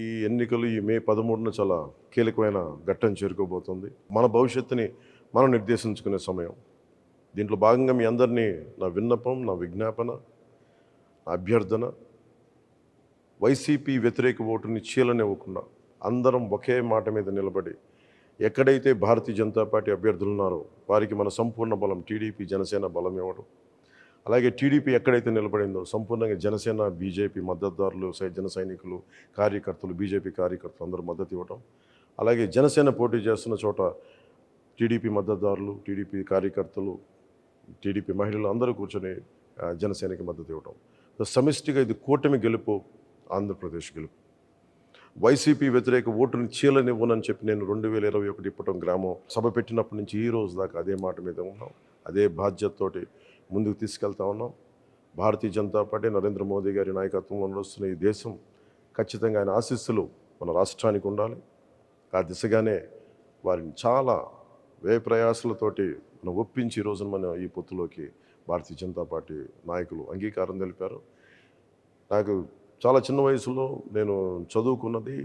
ఈ ఎన్నికలు ఈ మే 13న చాలా కీలకమైన ఘట్టం చేరుకోబోతుంది. మన భవిష్యత్తుని మనం నిర్దేశించుకునే సమయం. దీంట్లో భాగంగా మీ అందరినీ నా విన్నపం, నా విజ్ఞాపన, నా అభ్యర్థన, వైసీపీ వ్యతిరేక ఓటుని చీలనివ్వకుండా అందరం ఒకే మాట మీద నిలబడి ఎక్కడైతే భారతీయ జనతా పార్టీ అభ్యర్థులు ఉన్నారో వారికి మన సంపూర్ణ బలం టీడీపీ, జనసేన బలం ఇవ్వడం. అలాగే టీడీపీ ఎక్కడైతే నిలబడిందో సంపూర్ణంగా జనసేన, బీజేపీ మద్దతుదారులు, జన సైనికులు, కార్యకర్తలు, బీజేపీ కార్యకర్తలు అందరూ మద్దతు ఇవ్వడం. అలాగే జనసేన పోటీ చేస్తున్న చోట టీడీపీ మద్దతుదారులు, టీడీపీ కార్యకర్తలు, టీడీపీ మహిళలు అందరూ కూర్చొని జనసేనకి మద్దతు ఇవ్వడం. సమిష్టిగా ఇది కూటమి గెలుపు, ఆంధ్రప్రదేశ్ గెలుపు. వైసీపీ వ్యతిరేక ఓటుని చీలనివ్వనని చెప్పి నేను 2021 ఇప్పటం గ్రామం సభ పెట్టినప్పటి నుంచి ఈ రోజు దాకా అదే మాట మీద ఉన్నాం. అదే బాధ్యతతోటి ముందుకు తీసుకెళ్తా ఉన్నాం. భారతీయ జనతా పార్టీ నరేంద్ర మోదీ గారి నాయకత్వంలో నడుస్తున్న ఈ దేశం ఖచ్చితంగా ఆయన ఆశీస్సులు మన రాష్ట్రానికి ఉండాలి. ఆ దిశగానే వారిని చాలా వ్యయ ప్రయాసాలతోటి మనం ఒప్పించి ఈ రోజున మన ఈ పొత్తులోకి భారతీయ జనతా పార్టీ నాయకులు అంగీకారం తెలిపారు. నాకు చాలా చిన్న వయసులో నేను చదువుకున్నది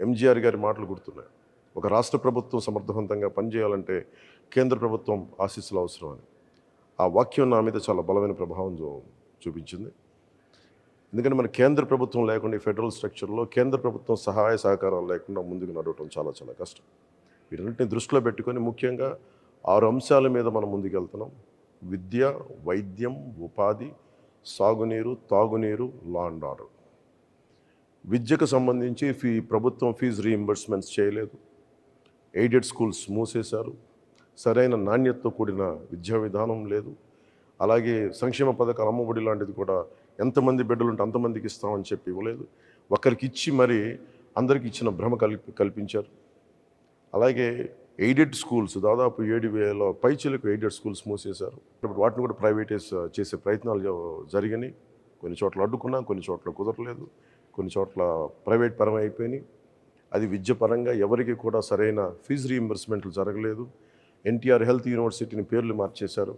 ఎంజీఆర్ గారి మాటలు గుర్తున్నాయి. ఒక రాష్ట్ర ప్రభుత్వం సమర్థవంతంగా పనిచేయాలంటే కేంద్ర ప్రభుత్వం ఆశీస్సులు అవసరం అని. ఆ వాక్యం నా మీద చాలా బలమైన ప్రభావం చూపించింది. ఎందుకంటే మన కేంద్ర ప్రభుత్వం లేకుండా ఈ ఫెడరల్ స్ట్రక్చర్లో కేంద్ర ప్రభుత్వం సహాయ సహకారాలు లేకుండా ముందుకు నడవటం చాలా చాలా కష్టం. వీటన్నిటిని దృష్టిలో పెట్టుకొని ముఖ్యంగా 6 అంశాల మీద మనం ముందుకెళ్తున్నాం. విద్య, వైద్యం, ఉపాధి, సాగునీరు, తాగునీరు, లా అండ్ ఆర్డర్. విద్యకు సంబంధించి ప్రభుత్వం ఫీజు రీయింబర్స్మెంట్స్ చేయలేదు. ఎయిడెడ్ స్కూల్స్ మూసేశారు. సరైన నాణ్యతతో కూడిన విద్యా విధానం లేదు. అలాగే సంక్షేమ పథకాలు, అమ్మఒడి లాంటిది కూడా ఎంతమంది బిడ్డలు ఉంటే అంతమందికి ఇస్తామని చెప్పి ఇవ్వలేదు. ఒకరికి ఇచ్చి మరి అందరికి ఇచ్చిన భ్రమ కల్పించారు. అలాగే ఎయిడెడ్ స్కూల్స్ దాదాపు 7,000 పైచీలకు ఎయిడెడ్ స్కూల్స్ మూసేశారు. వాటిని కూడా ప్రైవేటైజ్ చేసే ప్రయత్నాలు జరిగినాయి. కొన్ని చోట్ల అడ్డుకున్నా, కొన్ని చోట్ల కుదరలేదు, కొన్ని చోట్ల ప్రైవేట్ పరం అయిపోయినాయి. అది విద్య పరంగా ఎవరికి కూడా సరైన ఫీజు రీయింబర్స్మెంట్లు జరగలేదు. ఎన్టీఆర్ హెల్త్ యూనివర్సిటీని పేర్లు మార్చేశారు.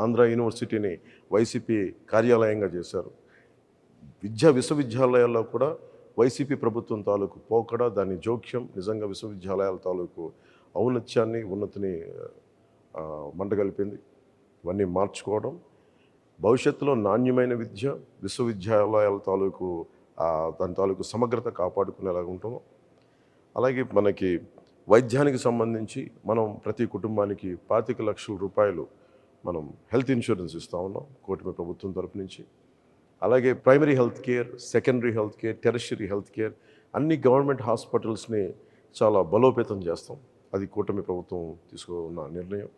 ఆంధ్ర యూనివర్సిటీని వైసీపీ కార్యాలయంగా చేశారు. విశ్వవిద్యాలయాల్లో కూడా వైసీపీ ప్రభుత్వం తాలూకు పోకడ, దాని జోక్యం నిజంగా విశ్వవిద్యాలయాల తాలూకు ఔన్నత్యాన్ని, ఉన్నతిని మంటగలిపింది. ఇవన్నీ మార్చుకోవడం, భవిష్యత్తులో నాణ్యమైన విద్య, విశ్వవిద్యాలయాల తాలూకు దాని తాలూకు సమగ్రత కాపాడుకునేలాగా ఉంటాము. అలాగే మనకి వైద్యానికి సంబంధించి మనం ప్రతి కుటుంబానికి 25 లక్షల రూపాయలు మనం హెల్త్ ఇన్సూరెన్స్ ఇస్తూ ఉన్నాం కూటమి ప్రభుత్వం తరపు నుంచి. అలాగే primary health care, secondary health care, tertiary health care అన్ని గవర్నమెంట్ హాస్పిటల్స్ని చాలా బలోపేతం చేస్తాం. అది కూటమి ప్రభుత్వం తీసుకున్న నిర్ణయం.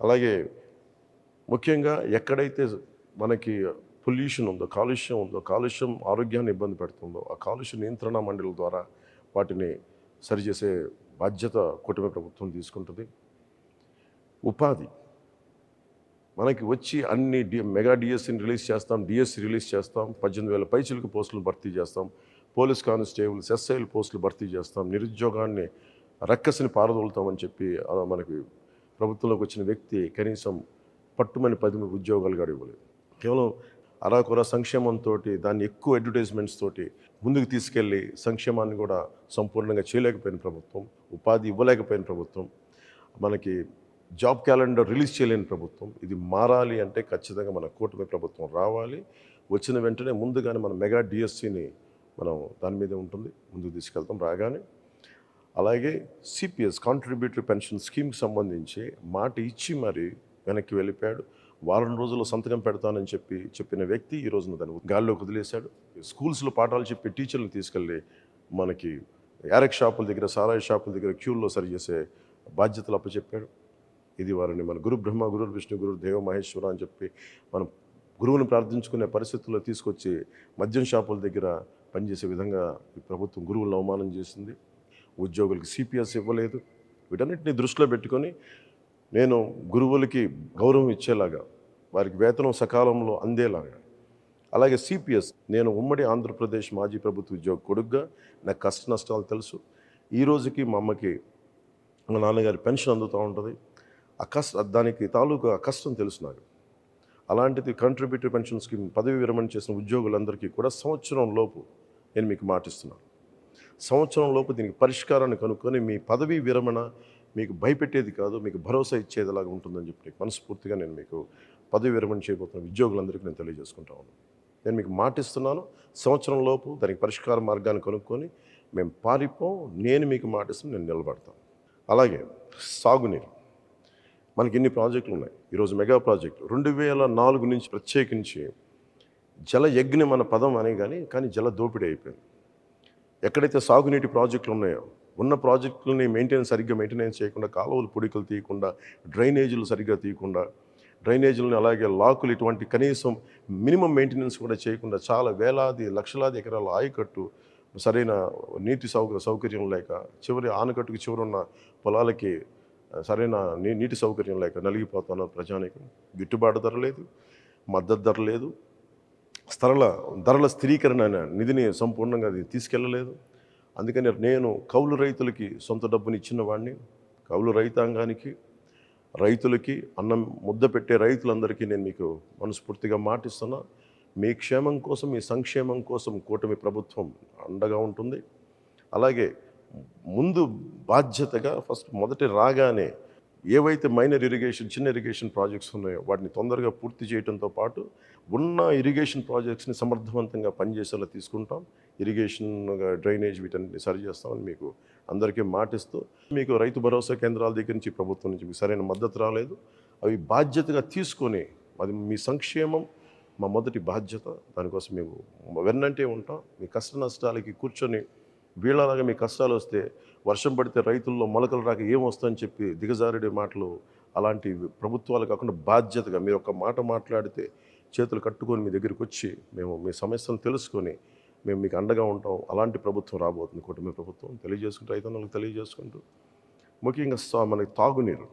అలాగే ముఖ్యంగా ఎక్కడైతే మనకి పొల్యూషన్ ఉందో, కాలుష్యం ఆరోగ్యాన్ని ఇబ్బంది పెడుతుందో ఆ కాలుష్య నియంత్రణ మండలి ద్వారా వాటిని సరిచేసే బాధ్యత కూటమి ప్రభుత్వం తీసుకుంటుంది. ఉపాధి మనకి వచ్చి అన్ని మెగా డిఎస్సిని రిలీజ్ చేస్తాం, డిఎస్సి రిలీజ్ చేస్తాం, 18,000 పైచిలకు పోస్టులు భర్తీ చేస్తాం, పోలీస్ కానిస్టేబుల్స్, ఎస్ఐల పోస్టులు భర్తీ చేస్తాం, నిరుద్యోగాన్ని రక్కసిని పారదోలుతామని చెప్పి మనకి ప్రభుత్వంలోకి వచ్చిన వ్యక్తి కనీసం పట్టుమని 10 ఉద్యోగాలు కూడా ఇవ్వలేదు. కేవలం అరాకొర సంక్షేమంతో, దాన్ని ఎక్కువ అడ్వర్టైజ్మెంట్స్ తోటి ముందుకు తీసుకెళ్ళి సంక్షేమాన్ని కూడా సంపూర్ణంగా చేయలేకపోయిన ప్రభుత్వం, ఉపాధి ఇవ్వలేకపోయిన ప్రభుత్వం, మనకి జాబ్ క్యాలెండర్ రిలీజ్ చేయలేని ప్రభుత్వం. ఇది మారాలి అంటే ఖచ్చితంగా మన కూటమి ప్రభుత్వం రావాలి. వచ్చిన వెంటనే ముందుగానే మన మెగా డిఎస్సిని మనం దాని మీదే ఉంటుంది, ముందుకు తీసుకెళ్తాం రాగానే. అలాగే సిపిఎస్ కాంట్రిబ్యూటరీ పెన్షన్ స్కీమ్కి సంబంధించి మాట ఇచ్చి మరి వెనక్కి వెళ్ళిపోయాడు. వారం రోజుల్లో సంతకం పెడతానని చెప్పిన వ్యక్తి ఈ రోజున దాన్ని గాల్లోకి వదిలేశాడు. స్కూల్స్లో పాఠాలు చెప్పి టీచర్లను తీసుకెళ్ళి మనకి యారక్ షాపుల దగ్గర, సారాయి షాపుల దగ్గర క్యూల్లో సరిచేసే బాధ్యతలు అప్పచెప్పాడు. ఇది వారిని మన గురు బ్రహ్మ, గురు విష్ణు, గురు దేవ మహేశ్వర అని చెప్పి మనం గురువుని ప్రార్థించుకునే పరిస్థితుల్లో తీసుకొచ్చి మద్యం షాపుల దగ్గర పనిచేసే విధంగా ఈ ప్రభుత్వం గురువులను అవమానం చేసింది. ఉద్యోగులకి సిపిఎస్ ఇవ్వలేదు. వీటన్నిటిని దృష్టిలో పెట్టుకొని నేను గురువులకి గౌరవం ఇచ్చేలాగా, వారికి వేతనం సకాలంలో అందేలాగా, అలాగే సిపిఎస్ నేను ఉమ్మడి ఆంధ్రప్రదేశ్ మాజీ ప్రభుత్వ ఉద్యోగ కొడుకుగా నాకు కష్ట నష్టాలు తెలుసు. ఈ రోజుకి మా అమ్మకి, మా నాన్నగారి పెన్షన్ అందుతూ ఉంటుంది. దానికి తాలూకా కష్టం తెలుసు నాకు. అలాంటిది కాంట్రిబ్యూటరీ పెన్షన్ స్కీమ్ పదవి విరమణ చేసిన ఉద్యోగులందరికీ కూడా సంవత్సరం లోపు నేను మీకు మాటిస్తున్నాను. సంవత్సరం లోపు దీనికి పరిష్కారాన్ని కనుక్కొని మీ పదవీ విరమణ మీకు భయపెట్టేది కాదు, మీకు భరోసా ఇచ్చేదిలాగా ఉంటుందని చెప్పి మనస్ఫూర్తిగా నేను మీకు పదవి విరమణ చేయబోతున్న ఉద్యోగులందరికీ నేను తెలియజేసుకుంటా ఉన్నాను. నేను మీకు మాటిస్తున్నాను, సంవత్సరం లోపు దానికి పరిష్కార మార్గాన్ని కనుక్కొని మేము పారిపోం. నేను మీకు మాటిస్తాను, నేను నిలబడతాను. అలాగే సాగునీరు, మనకి ఇన్ని ప్రాజెక్టులు ఉన్నాయి. ఈరోజు మెగా ప్రాజెక్టు 2004 నుంచి ప్రత్యేకించి జల యజ్ఞం మన పదం అనే కానీ జల దోపిడీ అయిపోయింది. ఎక్కడైతే సాగునీటి ప్రాజెక్టులు ఉన్నాయో ఉన్న ప్రాజెక్టులని సరిగ్గా మెయింటెనెన్స్ చేయకుండా, కాలువలు పొడికలు తీయకుండా, డ్రైనేజీలు సరిగ్గా తీయకుండా, డ్రైనేజీలను అలాగే లాకులు ఇటువంటి కనీసం మినిమం మెయింటెనెన్స్ కూడా చేయకుండా చాలా వేలాది లక్షలాది ఎకరాల ఆయకట్టు సరైన నీటి సౌకర్యం లేక, చివరి ఆనకట్టుకు చివరున్న పొలాలకి సరైన నీటి సౌకర్యం లేక నలిగిపోతున్న ప్రజానికి గిట్టుబాటు ధర లేదు, మద్దతు ధర లేదు, ధరల స్థిరీకరణ నిధిని సంపూర్ణంగా అది తీసుకెళ్ళలేదు. అందుకని నేను కౌలు రైతులకి సొంత డబ్బుని ఇచ్చిన వాడిని, కౌలు రైతాంగానికి, రైతులకి, అన్నం ముద్ద పెట్టే రైతులందరికీ నేను మీకు మనస్ఫూర్తిగా మాటిస్తున్నా, మీ క్షేమం కోసం, మీ సంక్షేమం కోసం కూటమి ప్రభుత్వం అండగా ఉంటుంది. అలాగే ముందు బాధ్యతగా మొదటి రాగానే ఏవైతే మైనర్ ఇరిగేషన్, చిన్న ఇరిగేషన్ ప్రాజెక్ట్స్ ఉన్నాయో వాటిని తొందరగా పూర్తి చేయడంతో పాటు ఉన్న ఇరిగేషన్ ప్రాజెక్ట్స్ని సమర్థవంతంగా పనిచేసేలా తీసుకుంటాం. ఇరిగేషన్, డ్రైనేజ్ వీటన్నిటిని సరి చేస్తామని మీకు అందరికీ మాటిస్తూ, మీకు రైతు భరోసా కేంద్రాల దగ్గర నుంచి ప్రభుత్వం నుంచి మీకు సరైన మద్దతు రాలేదు. అవి బాధ్యతగా తీసుకొని, అది మీ సంక్షేమం మా మొదటి బాధ్యత. దానికోసం మేము వెన్నంటే ఉంటాం. మీ కష్ట నష్టాలకి కూర్చొని వీళ్ళలాగా మీ కష్టాలు వస్తే, వర్షం పడితే రైతుల్లో మొలకలు రాక ఏమొస్తుందని చెప్పి దిగజారుడే మాటలు అలాంటి ప్రభుత్వాలు కాకుండా బాధ్యతగా మీరు ఒక మాట మాట్లాడితే చేతులు కట్టుకొని మీ దగ్గరికి వచ్చి మేము మీ సమస్యలను తెలుసుకొని మేము మీకు అండగా ఉంటాం. అలాంటి ప్రభుత్వం రాబోతుంది కూటమి ప్రభుత్వం. తెలియజేసుకుంటూ రైతన్నలకు తెలియజేసుకుంటూ, ముఖ్యంగా మనకి తాగునీరు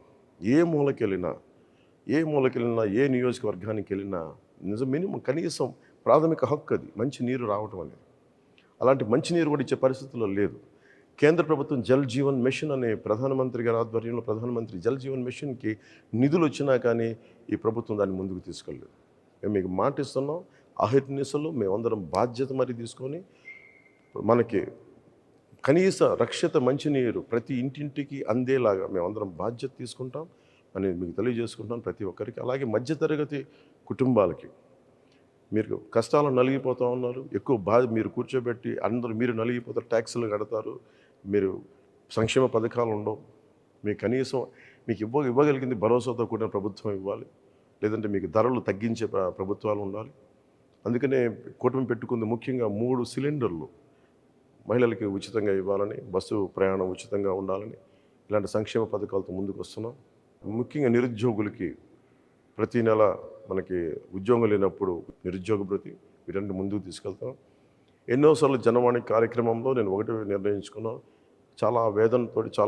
ఏ మూలకెళ్ళినా, ఏ నియోజకవర్గానికి వెళ్ళినా మినిమం కనీసం ప్రాథమిక హక్కు అది, మంచి నీరు రావటం అనేది. అలాంటి మంచినీరు కూడా ఇచ్చే పరిస్థితుల్లో లేదు. కేంద్ర ప్రభుత్వం జల్ జీవన్ మిషన్ అనే ప్రధానమంత్రి గారి ఆధ్వర్యంలో ప్రధానమంత్రి జల్ జీవన్ మిషన్కి నిధులు వచ్చినా కానీ ఈ ప్రభుత్వం దాన్ని ముందుకు తీసుకెళ్ళలేదు. మేము మీకు మాటిస్తున్నాం, అహిర్నిశలు మేమందరం బాధ్యత మరి తీసుకొని మనకి కనీస రక్షిత మంచినీరు ప్రతి ఇంటింటికి అందేలాగా మేమందరం బాధ్యత తీసుకుంటాం అని మీకు తెలియజేసుకుంటాం ప్రతి ఒక్కరికి. అలాగే మధ్యతరగతి కుటుంబాలకి మీరు కష్టాలు నలిగిపోతూ ఉన్నారు, ఎక్కువ మీరు కూర్చోబెట్టి అందరూ మీరు నలిగిపోతారు, ట్యాక్సులు కడతారు, మీరు సంక్షేమ పథకాలు ఉండవు, మీకు కనీసం మీకు ఇవ్వగలిగింది భరోసాతో కూడిన ప్రభుత్వం ఇవ్వాలి, లేదంటే మీకు ధరలు తగ్గించే ప్రభుత్వాలు ఉండాలి. అందుకనే కూటమి పెట్టుకుంది ముఖ్యంగా 3 సిలిండర్లు మహిళలకి ఉచితంగా ఇవ్వాలని, బస్సు ప్రయాణం ఉచితంగా ఉండాలని, ఇలాంటి సంక్షేమ పథకాలతో ముందుకు వస్తున్నాం. ముఖ్యంగా నిరుద్యోగులకి ప్రతి నెల మనకి ఉద్యోగం లేనప్పుడు నిరుద్యోగ భృతి వీటన్ని ముందుకు తీసుకెళ్తాం. ఎన్నోసార్లు జనవాణి కార్యక్రమంలో నేను ఒకటి నిర్ణయించుకున్నాను, చాలా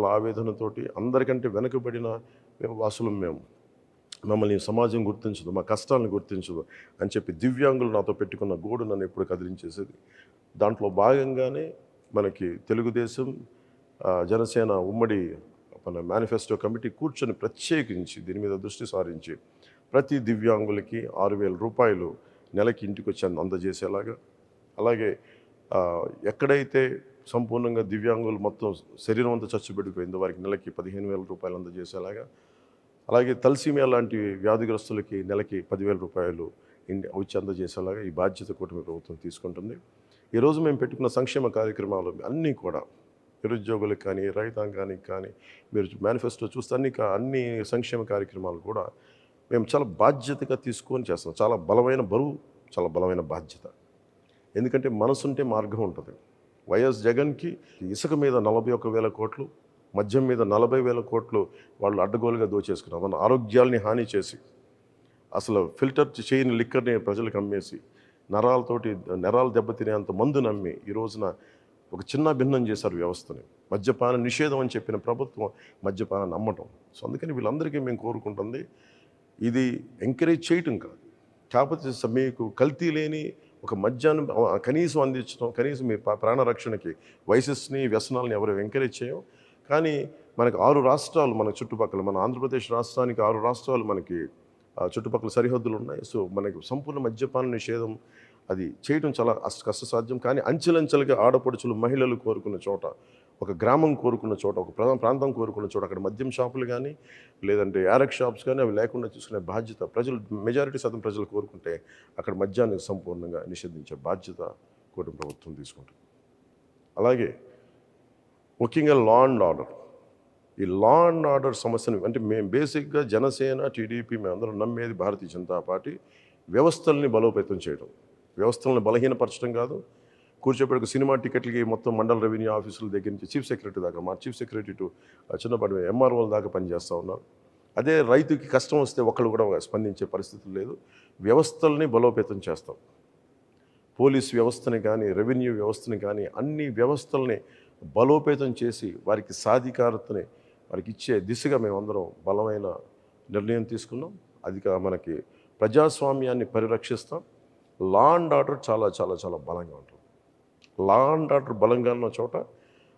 ఆవేదనతోటి అందరికంటే వెనుకబడిన వాసులు మమ్మల్ని సమాజం గుర్తించదు, మా కష్టాలను గుర్తించదు అని చెప్పి దివ్యాంగులు నాతో పెట్టుకున్న గోడు నన్ను ఎప్పుడు కదిలించేసేది. దాంట్లో భాగంగానే మనకి తెలుగుదేశం, జనసేన ఉమ్మడి మన మేనిఫెస్టో కమిటీ కూర్చొని ప్రత్యేకించి దీని మీద దృష్టి సారించి ప్రతి దివ్యాంగులకి 6,000 రూపాయలు నెలకి ఇంటికి వచ్చి అందజేసేలాగా, అలాగే ఎక్కడైతే సంపూర్ణంగా దివ్యాంగులు మొత్తం శరీరం అంతా చచ్చుబెడిపోయిందో వారికి నెలకి 15,000 రూపాయలు అందజేసేలాగా, అలాగే తలసీమియా లాంటి వ్యాధిగ్రస్తులకి నెలకి 10,000 రూపాయలు వచ్చి అందజేసేలాగా ఈ బాధ్యత కూటమి ప్రభుత్వం తీసుకుంటుంది. ఈరోజు మేము పెట్టుకున్న సంక్షేమ కార్యక్రమాలు అన్నీ కూడా నిరుద్యోగులకు కానీ, రైతాంగానికి కానీ, మీరు మేనిఫెస్టో చూస్తే అన్ని సంక్షేమ కార్యక్రమాలు కూడా మేము చాలా బాధ్యతగా తీసుకొని చేస్తాం. చాలా బలమైన బరువు, చాలా బలమైన బాధ్యత. ఎందుకంటే మనసుంటే మార్గం ఉంటుంది. వైఎస్ జగన్కి ఇసుక మీద 41,000 కోట్లు, మద్యం మీద 40,000 కోట్లు వాళ్ళు అడ్డగోలుగా దోచేసుకున్నారు. మన ఆరోగ్యాల్ని హాని చేసి, అసలు ఫిల్టర్ చేయని లిక్కర్ని ప్రజలకు అమ్మేసి, నరాలు దెబ్బతినేంత మందు నమ్మి ఈ రోజున ఒక చిన్న భిన్నం చేశారు వ్యవస్థని. మద్యపాన నిషేధం అని చెప్పిన ప్రభుత్వం మద్యపానాన్ని అమ్మటం. సో అందుకని వీళ్ళందరికీ మేము కోరుకుంటుంది, ఇది ఎంకరేజ్ చేయటం కాదు, కాకపోతే మీకు కల్తీ లేని ఒక మద్యాన్ని కనీసం అందించడం, కనీసం మీ ప్రాణరక్షణకి వయసెస్ని, వ్యసనాలని ఎవరు ఎంకరేజ్ చేయం. కానీ మనకు 6 రాష్ట్రాలు మన చుట్టుపక్కల, మన ఆంధ్రప్రదేశ్ రాష్ట్రానికి 6 రాష్ట్రాలు మనకి చుట్టుపక్కల సరిహద్దులు ఉన్నాయి. సో మనకి సంపూర్ణ మద్యపాన నిషేధం అది చేయడం చాలా కష్టసాధ్యం. కానీ అంచెలంచెలుగా ఆడపడుచులు, మహిళలు కోరుకున్న చోట, ఒక గ్రామం కోరుకున్న చోట, ఒక ప్రాంతం కోరుకున్న చోట అక్కడ మద్యం షాపులు కానీ, లేదంటే యారక్ షాప్స్ కానీ అవి లేకుండా చూసుకునే బాధ్యత ప్రజలు, మెజారిటీ శాతం ప్రజలు కోరుకుంటే అక్కడ మద్యాన్ని సంపూర్ణంగా నిషేధించే బాధ్యత కూటమి ప్రభుత్వం తీసుకుంటుంది. అలాగే ముఖ్యంగా లా అండ్ ఆర్డర్. ఈ లా అండ్ ఆర్డర్ సమస్యను అంటే మేము బేసిక్గా జనసేన, టీడీపీ మేమందరం నమ్మేది భారతీయ జనతా పార్టీ వ్యవస్థల్ని బలోపేతం చేయడం, వ్యవస్థలను బలహీనపరచడం కాదు. కూర్చోబెట్టుకు సినిమా టికెట్లకి మొత్తం మండల రెవెన్యూ ఆఫీసుల దగ్గర నుంచి చీఫ్ సెక్రటరీ దాకా, మా చీఫ్ సెక్రటరీ టు చిన్నపాటి ఎంఆర్ఓల దాకా పనిచేస్తూ ఉన్నారు. అదే రైతుకి కష్టం వస్తే ఒకళ్ళు కూడా స్పందించే పరిస్థితులు లేదు. వ్యవస్థల్ని బలోపేతం చేస్తాం. పోలీస్ వ్యవస్థని కానీ, రెవెన్యూ వ్యవస్థని కానీ, అన్ని వ్యవస్థల్ని బలోపేతం చేసి వారికి సాధికారతని వారికి ఇచ్చే దిశగా మేమందరం బలమైన నిర్ణయం తీసుకున్నాం. అది మనకి ప్రజాస్వామ్యాన్ని పరిరక్షిస్తాం. లా అండ్ ఆర్డర్ చాలా చాలా చాలా బలంగా ఉంటుంది. లా అండ్ ఆర్డర్ బలంగా ఉన్న చోట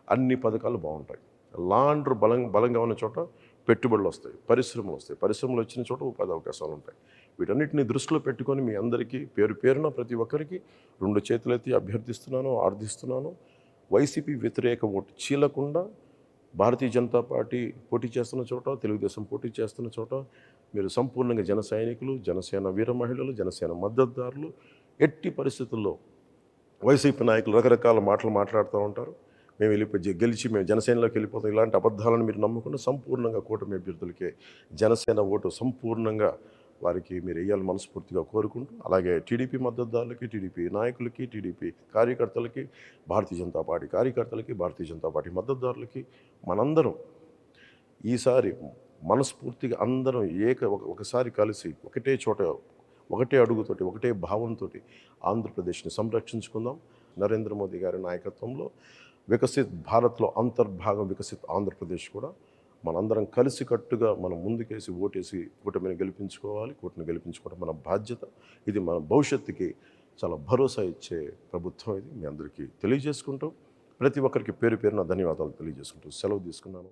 అన్ని పథకాలు బాగుంటాయి. లా అండ్ ఆర్డర్ బలంగా ఉన్న చోట పెట్టుబడులు వస్తాయి, పరిశ్రమలు వస్తాయి. పరిశ్రమలు వచ్చిన చోట ఉపాధి అవకాశాలు ఉంటాయి. వీటన్నిటిని దృష్టిలో పెట్టుకొని మీ అందరికీ పేరు పేరున ప్రతి ఒక్కరికి 2 చేతులెత్తి అభ్యర్థిస్తున్నాను, ఆర్థిస్తున్నాను. వైసీపీ వ్యతిరేక ఓటు చీలకుండా భారతీయ జనతా పార్టీ పోటీ చేస్తున్న చోట, తెలుగుదేశం పోటీ చేస్తున్న చోట మీరు సంపూర్ణంగా జన సైనికులు, జనసేన వీర మహిళలు, జనసేన మద్దతుదారులు. ఎట్టి పరిస్థితుల్లో వైసీపీ నాయకులు రకరకాల మాటలు మాట్లాడుతూ ఉంటారు. మేము గెలిచి మేము జనసేనలోకి వెళ్ళిపోతాం. ఇలాంటి అబద్ధాలను మీరు నమ్మకుండా సంపూర్ణంగా కూటమి అభ్యర్థులకే జనసేన ఓటు సంపూర్ణంగా వారికి మీరు వేయాలని మనస్ఫూర్తిగా కోరుకుంటూ, అలాగే టీడీపీ మద్దతుదారులకి, టీడీపీ నాయకులకి, టీడీపీ కార్యకర్తలకి, భారతీయ జనతా పార్టీ కార్యకర్తలకి, భారతీయ జనతా పార్టీ మద్దతుదారులకి మనందరం ఈసారి మనస్ఫూర్తిగా అందరం ఒకసారి కలిసి ఒకటే చోట, ఒకటే అడుగుతోటి, ఒకటే భావంతో ఆంధ్రప్రదేశ్ని సంరక్షించుకుందాం. నరేంద్ర మోదీ గారి నాయకత్వంలో వికసిత్ భారత్లో అంతర్భాగం వికసిత్ ఆంధ్రప్రదేశ్ కూడా మనందరం కలిసికట్టుగా మనం ముందుకేసి ఓటేసి కూటమిని గెలిపించుకోవాలి. కూటమిని గెలిపించుకోవడం మన బాధ్యత. ఇది మన భవిష్యత్తుకి చాలా భరోసా ఇచ్చే ప్రభుత్వం. ఇది మీ అందరికీ తెలియజేసుకుంటూ ప్రతి ఒక్కరికి పేరు పేరున ధన్యవాదాలు తెలియజేసుకుంటూ సెలవు తీసుకున్నాను.